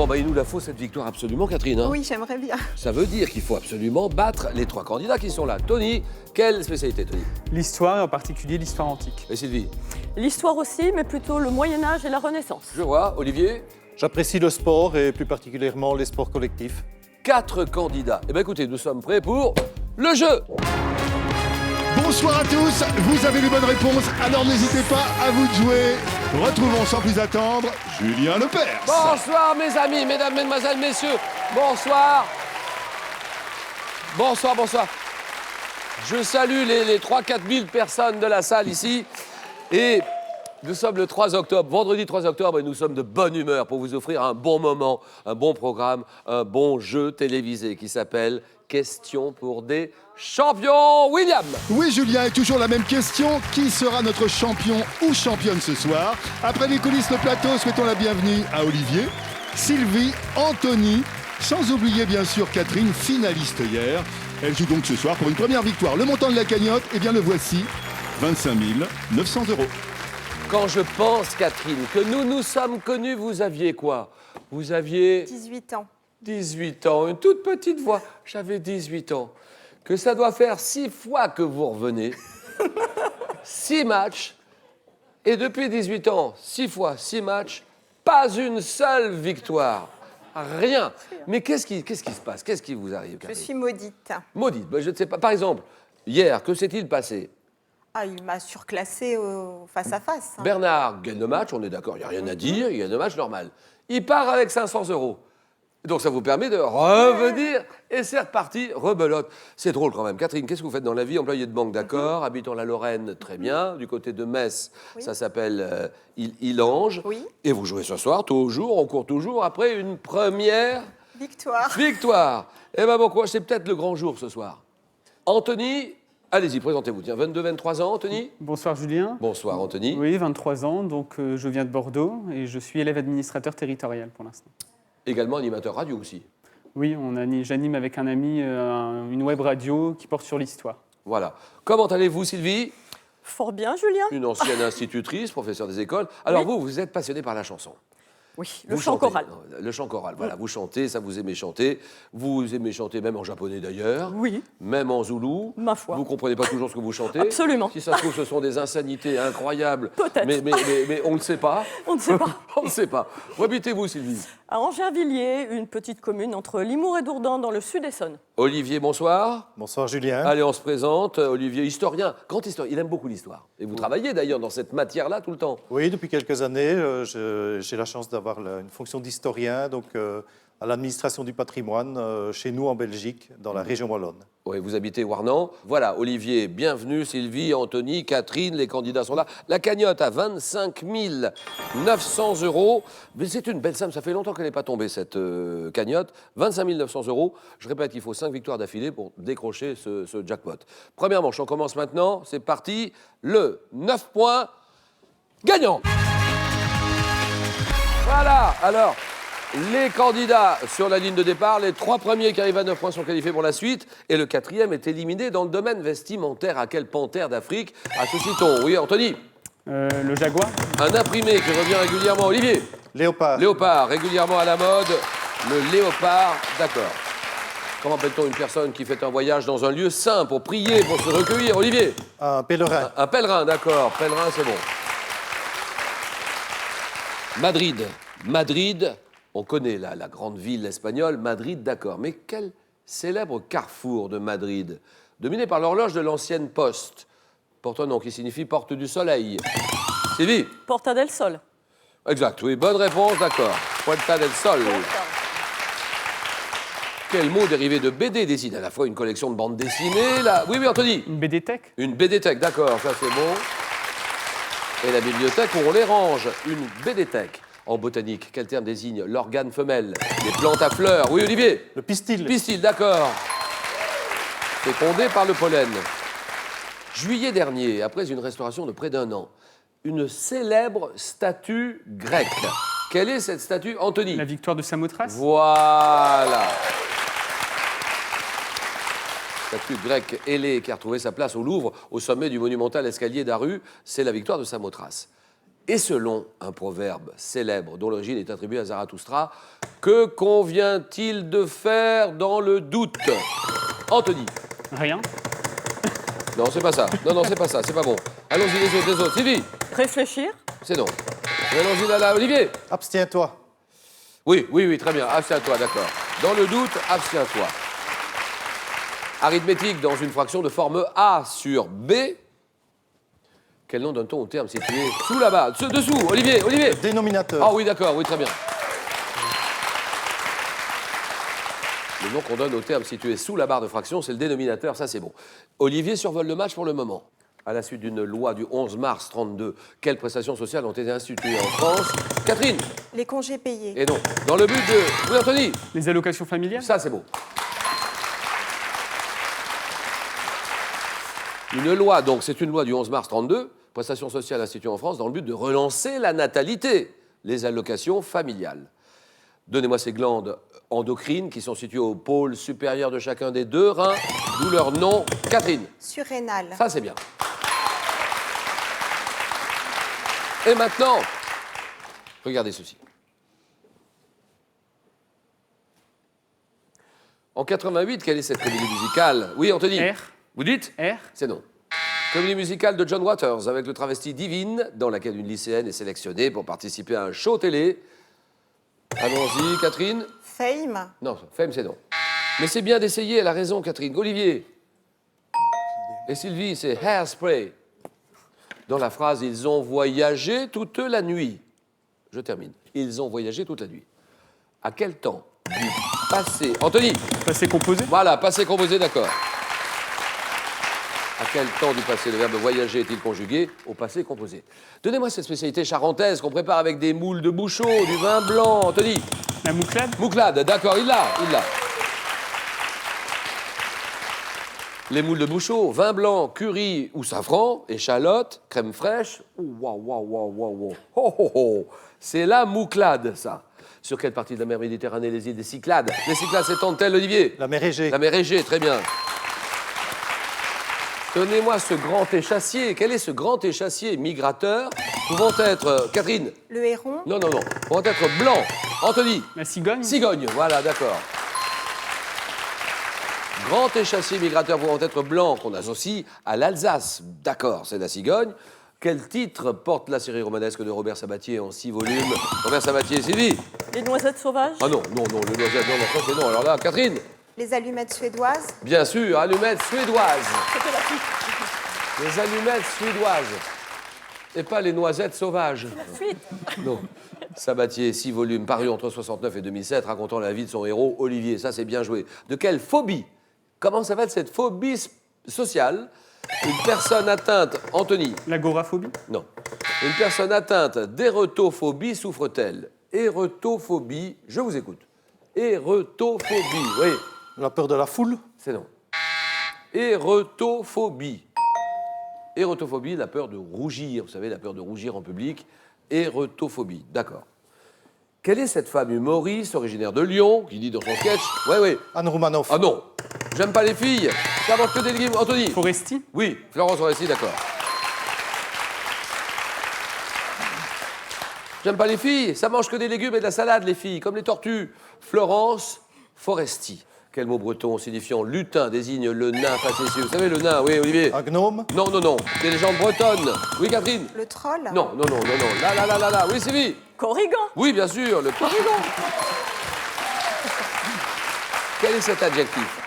Bon, bah, il nous la faut cette victoire absolument, Catherine. Hein. Oui, j'aimerais bien. Ça veut dire qu'il faut absolument battre les 3 candidats qui sont là. Tony, quelle spécialité, Tony? L'histoire, et en particulier l'histoire antique. Et Sylvie? L'histoire aussi, mais plutôt le Moyen-Âge et la Renaissance. Je vois. Olivier? J'apprécie le sport et plus particulièrement les sports collectifs. 4 candidats. Eh bien, écoutez, nous sommes prêts pour le jeu. Bonsoir à tous, vous avez les bonnes réponses, alors n'hésitez pas à vous de jouer. Retrouvons sans plus attendre Julien Lepers. Bonsoir, mes amis, mesdames, mesdemoiselles, messieurs. Bonsoir. Bonsoir, bonsoir. Je salue les 3-4 000 personnes de la salle ici. Et nous sommes le 3 octobre, vendredi 3 octobre, et nous sommes de bonne humeur pour vous offrir un bon moment, un bon programme, un bon jeu télévisé qui s'appelle Question pour des champions. William? Oui Julien, et toujours la même question, qui sera notre champion ou championne ce soir? Après les coulisses, le plateau, souhaitons la bienvenue à Olivier, Sylvie, Anthony, sans oublier bien sûr Catherine, finaliste hier. Elle joue donc ce soir pour une première victoire. Le montant de la cagnotte, eh bien le voici, 25 900 €. Quand je pense, Catherine, que nous nous sommes connus, vous aviez quoi? Vous aviez 18 ans. 18 ans, une toute petite voix. J'avais 18 ans. Que ça doit faire 6 fois que vous revenez. 6 matchs. Et depuis 18 ans, 6 fois, 6 matchs, pas une seule victoire. Rien. Mais qu'est-ce qui se passe? Qu'est-ce qui vous arrive, Je Catherine? suis maudite. Maudite, ben, je ne sais pas. Par exemple, hier, que s'est-il passé? Ah, il m'a surclassé face à face. hein. Bernard gagne le match, on est d'accord, il n'y a rien à dire, il gagne le match normal. Il part avec 500 €. Donc ça vous permet de revenir et c'est reparti, rebelote. C'est drôle quand même. Catherine, qu'est-ce que vous faites dans la vie? Employé de banque, d'accord. Habitant la Lorraine, très bien. Du côté de Metz, ça s'appelle Illange. Oui. Et vous jouez ce soir, toujours, on court toujours après une première Victoire. victoire. Eh bien bon courage, c'est peut-être le grand jour ce soir. Anthony, allez-y, présentez-vous. Tiens, 22-23 ans, Anthony? Bonsoir Julien. Bonsoir, Anthony. Oui, 23 ans, donc je viens de Bordeaux et je suis élève administrateur territorial pour l'instant. Également animateur radio aussi. Oui, j'anime avec un ami une web radio qui porte sur l'histoire. Voilà. Comment allez-vous, Sylvie? Fort bien, Julien. Une ancienne institutrice, professeure des écoles. Alors Oui. vous êtes passionnée par la chanson. Oui, le Vous chant chantez. choral. Non, le chant choral, voilà. Vous chantez, ça vous aimez chanter. Vous aimez chanter même en japonais d'ailleurs. Oui. Même en zoulou. Ma foi. Vous ne comprenez pas toujours ce que vous chantez. Absolument. Si ça se trouve, ce sont des insanités incroyables. Peut-être. Mais on ne sait pas. On ne sait pas. On ne sait pas. Où habitez-vous, Sylvie? À Angervilliers, une petite commune entre Limours et Dourdan, dans le sud Essonne. Olivier, bonsoir. Bonsoir Julien. Allez, on se présente. Olivier, historien, grand historien. Il aime beaucoup l'histoire. Et vous travaillez d'ailleurs dans cette matière-là tout le temps. Oui, depuis quelques années, j'ai la chance d'avoir une fonction d'historien donc, à l'administration du patrimoine chez nous en Belgique, dans la région wallonne. Oui, vous habitez Warnan. Voilà, Olivier, bienvenue. Sylvie, Anthony, Catherine, les candidats sont là. La cagnotte à 25 900 €. Mais c'est une belle somme, ça fait longtemps qu'elle n'est pas tombée, cette cagnotte. 25 900 €. Je répète, il faut 5 victoires d'affilée pour décrocher ce jackpot. Première manche, on commence maintenant. C'est parti. Le 9 points gagnant. Voilà, alors... Les candidats sur la ligne de départ, les 3 premiers qui arrivent à 9 points sont qualifiés pour la suite et le 4e est éliminé dans le domaine vestimentaire. À quelle panthère d'Afrique associe-t-on? Oui, Anthony? Le jaguar. Un imprimé qui revient régulièrement. Olivier? Léopard. Léopard, régulièrement à la mode. Le léopard, d'accord. Comment appelle-t-on une personne qui fait un voyage dans un lieu saint pour prier, pour se recueillir? Olivier? Un pèlerin. Un pèlerin, d'accord. Pèlerin, c'est bon. Madrid. Madrid. On connaît la grande ville espagnole, Madrid, d'accord. Mais quel célèbre carrefour de Madrid, dominé par l'horloge de l'ancienne poste, porte un nom qui signifie porte du soleil. Sylvie? Porta del Sol. Exact, oui, bonne réponse, d'accord. Puerta del Sol. Quel mot dérivé de BD désigne à la fois une collection de bandes dessinées, là. Oui, Anthony? Une BD-tech. Une BD-tech, d'accord, ça c'est bon. Et la bibliothèque où on les range, une BD-tech. En botanique, quel terme désigne l'organe femelle? Les plantes à fleurs. Oui, Olivier? Le pistil. Pistil, d'accord. Fécondé par le pollen. Juillet dernier, après une restauration de près d'1 an, une célèbre statue grecque. Quelle est cette statue, Anthony? La victoire de Samothrace. Voilà. Statue grecque ailée qui a retrouvé sa place au Louvre, au sommet du monumental escalier d'Aru, c'est la victoire de Samothrace. Et selon un proverbe célèbre dont l'origine est attribuée à Zarathustra, que convient-il de faire dans le doute? Anthony. Rien. Non, c'est pas ça. Non, c'est pas ça. C'est pas bon. Allons-y les autres. Sylvie. Réfléchir. C'est non. Allons-y là, Olivier. Abstiens-toi. Oui, très bien. Abstiens-toi, d'accord. Dans le doute, abstiens-toi. Arithmétique dans une fraction de forme A sur B. Quel nom donne-t-on au terme situé sous la barre? Dessous, Olivier. Dénominateur. Ah oui, d'accord, oui, très bien. Le nom qu'on donne au terme situé sous la barre de fraction, c'est le dénominateur, ça c'est bon. Olivier survole le match pour le moment. À la suite d'une loi du 11 mars 32, quelles prestations sociales ont été instituées en France? Catherine. Les congés payés. Et non. Dans le but de... Oui, Anthony. Les allocations familiales. Ça c'est bon. Une loi, donc c'est une loi du 11 mars 32, prestations sociales instituées en France dans le but de relancer la natalité, les allocations familiales. Donnez-moi ces glandes endocrines qui sont situées au pôle supérieur de chacun des deux reins, d'où leur nom. Catherine. Surrénal. Ça c'est bien. Et maintenant, regardez ceci. En 88, quelle est cette comédie musicale? Oui, Anthony. R. Vous dites? R. C'est non. Comédie musicale de John Waters avec le travesti Divine, dans laquelle une lycéenne est sélectionnée pour participer à un show télé. Allons-y, Catherine. Fame. Non, Femme, c'est non. Mais c'est bien d'essayer, elle a raison, Catherine. Olivier. Et Sylvie, c'est Hairspray. Dans la phrase, ils ont voyagé toute la nuit. Je termine. Ils ont voyagé toute la nuit. À quel temps du passé... Anthony. Passé composé. Voilà, passé composé, d'accord. À quel temps du passé le verbe voyager est-il conjugué au passé composé? Donnez-moi cette spécialité charentaise qu'on prépare avec des moules de Bouchot, du vin blanc. Anthony. La mouclade. Mouclade, d'accord, il l'a. Les moules de Bouchot, vin blanc, curry ou safran, échalote, crème fraîche. Waouh. Oh. C'est la mouclade, ça. Sur quelle partie de la mer Méditerranée les îles des Cyclades? Les Cyclades s'étendent-elles, Olivier? La mer Égée. La mer Égée, très bien. Donnez-moi ce grand échassier. Quel est ce grand échassier migrateur pouvant être... Catherine? Le héron. Non. Pouvant être blanc. Anthony? La cigogne. Cigogne, voilà, d'accord. Grand échassier migrateur pouvant être blanc qu'on associe à l'Alsace. D'accord, c'est la cigogne. Quel titre porte la série romanesque de Robert Sabatier en 6 volumes? Robert Sabatier, Sylvie? Les noisettes sauvages. Ah non, le noisette, non, ça c'est non. Alors là, Catherine? Les allumettes suédoises. Bien sûr, allumettes suédoises. C'était la suite. Les allumettes suédoises. Et pas les noisettes sauvages. La suite. Non. Sabatier, 6 volumes, parus entre 69 et 2007, racontant la vie de son héros, Olivier. Ça, c'est bien joué. De quelle phobie? Comment s'appelle cette phobie sociale? Une personne atteinte... Anthony? L'agoraphobie. Non. Une personne atteinte d'érotophobie souffre-t-elle? Érotophobie, je vous écoute. Érotophobie, oui. La peur de la foule. C'est non. Érotophobie. Érotophobie, la peur de rougir. Vous savez, la peur de rougir en public. Érotophobie, d'accord. Quelle est cette femme humoriste originaire de Lyon qui dit dans son sketch... Oui. Anne Roumanoff. Ah non. J'aime pas les filles. Ça mange que des légumes. Anthony? Foresti. Oui, Florence Foresti, d'accord. J'aime pas les filles. Ça mange que des légumes et de la salade, les filles, comme les tortues. Florence Foresti. Quel mot breton signifiant lutin désigne le nain facétieux? Vous savez, le nain, oui, Olivier? Un gnome. Non. Des légendes bretonnes. Oui, Catherine? Le troll. Non. Là. Oui, Sylvie? Corrigan. Oui, bien sûr, le corrigan. Quel est cet adjectif?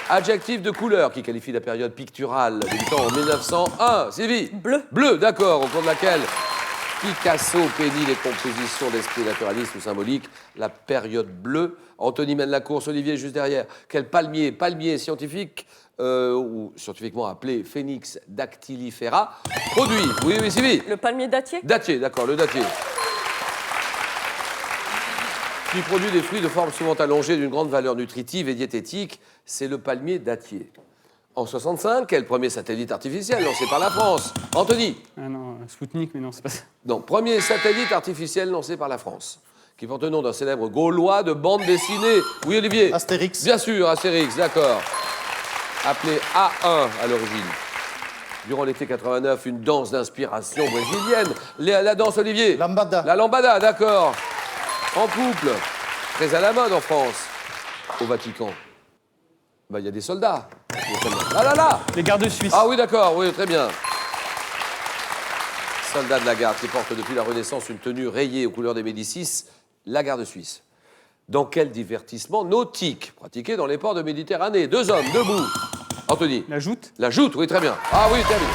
Adjectif de couleur qui qualifie la période picturale débutant en 1901. Sylvie? Bleu. Bleu, d'accord, au cours de laquelle Picasso peignit les compositions d'esprit naturaliste ou symbolique. La période bleue. Anthony mène la course, Olivier juste derrière. Quel palmier scientifique, ou scientifiquement appelé Phoenix dactylifera, produit? Oui, Sylvie? Le palmier dattier. Dattier, d'accord, le dattier. Qui produit des fruits de forme souvent allongée d'une grande valeur nutritive et diététique, c'est le palmier dattier. En 65, quel premier satellite artificiel lancé par la France? Anthony? Ah non, Spoutnik, mais non, c'est pas ça. Non, premier satellite artificiel lancé par la France, qui porte le nom d'un célèbre Gaulois de bande dessinée. Oui, Olivier? Astérix. Bien sûr, Astérix, d'accord. Appelé A1 à l'origine. durant l'été 89, une danse d'inspiration brésilienne. La danse, Olivier? Lambada. La lambada, d'accord. En couple. Très à la mode en France. Au Vatican. Bah, il y a des soldats. Ah là là! Les gardes suisses. Ah oui, d'accord, oui, très bien. Soldats de la garde qui portent depuis la Renaissance une tenue rayée aux couleurs des Médicis, la garde suisse. Dans quel divertissement nautique pratiqué dans les ports de Méditerranée? 2 hommes debout. Anthony. La joute. La joute, oui, très bien. Ah oui, terminé.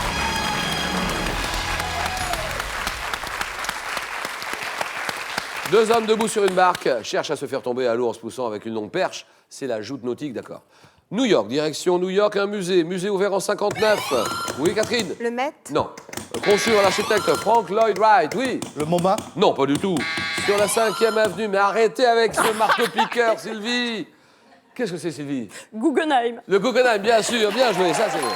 Deux hommes debout sur une barque cherchent à se faire tomber à l'eau en se poussant avec une longue perche. C'est la joute nautique, d'accord. New York, direction New York, un musée. Musée ouvert en 59. Oui, Catherine? Le Met. Non. Conçu par l'architecte Frank Lloyd Wright, oui. Le MoMA. Non, pas du tout. Sur la 5e avenue, mais arrêtez avec ce marteau-piqueur, Sylvie. Qu'est-ce que c'est, Sylvie? Guggenheim. Le Guggenheim, bien sûr, bien joué, ça c'est bon.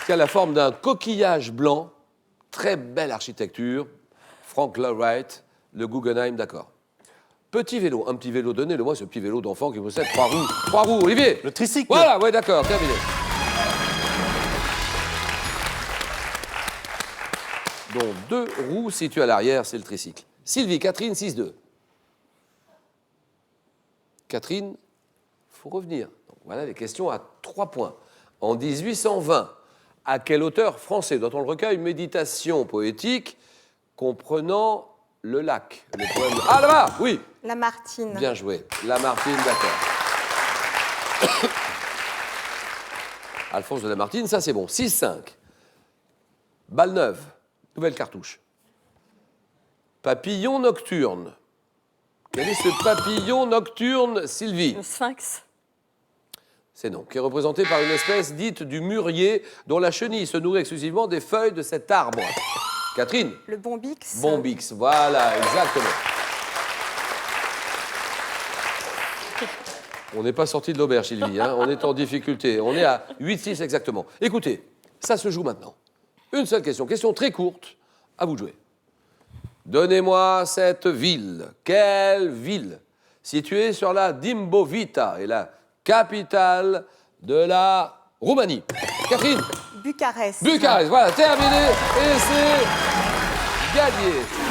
Qui a la forme d'un coquillage blanc, très belle architecture. Frank Lloyd Wright, le Guggenheim, d'accord. Petit vélo, un petit vélo, donnez-le-moi ce petit vélo d'enfant qui possède 3 roues. 3 roues, Olivier. Le tricycle. Voilà, ouais, d'accord, terminé. Dont 2 roues situées à l'arrière, c'est le tricycle. Sylvie, Catherine, 6-2. Catherine, il faut revenir. Donc, voilà les questions à 3 points. En 1820, à quel auteur français doit-on le recueil Méditation poétique comprenant le lac? Le poème... Ah, là-bas, oui. Lamartine. Bien joué. Lamartine, d'accord. Alphonse de Lamartine, ça c'est bon. 6-5. Balle neuve. Nouvelle cartouche. Papillon nocturne. Quel est ce papillon nocturne, Sylvie? Le sphinx. C'est non. Qui est représenté par une espèce dite du mûrier dont la chenille se nourrit exclusivement des feuilles de cet arbre. Catherine? Le Bombix. Bombix, voilà, exactement. On n'est pas sorti de l'auberge, Sylvie, hein. On est en difficulté. On est à 8-6 exactement. Écoutez, ça se joue maintenant. Une seule question, question très courte, à vous de jouer. Donnez-moi cette ville. Quelle ville située sur la Dimbovita est la capitale de la Roumanie? Catherine? Bucarest. Bucarest, voilà, terminé, et c'est gagné.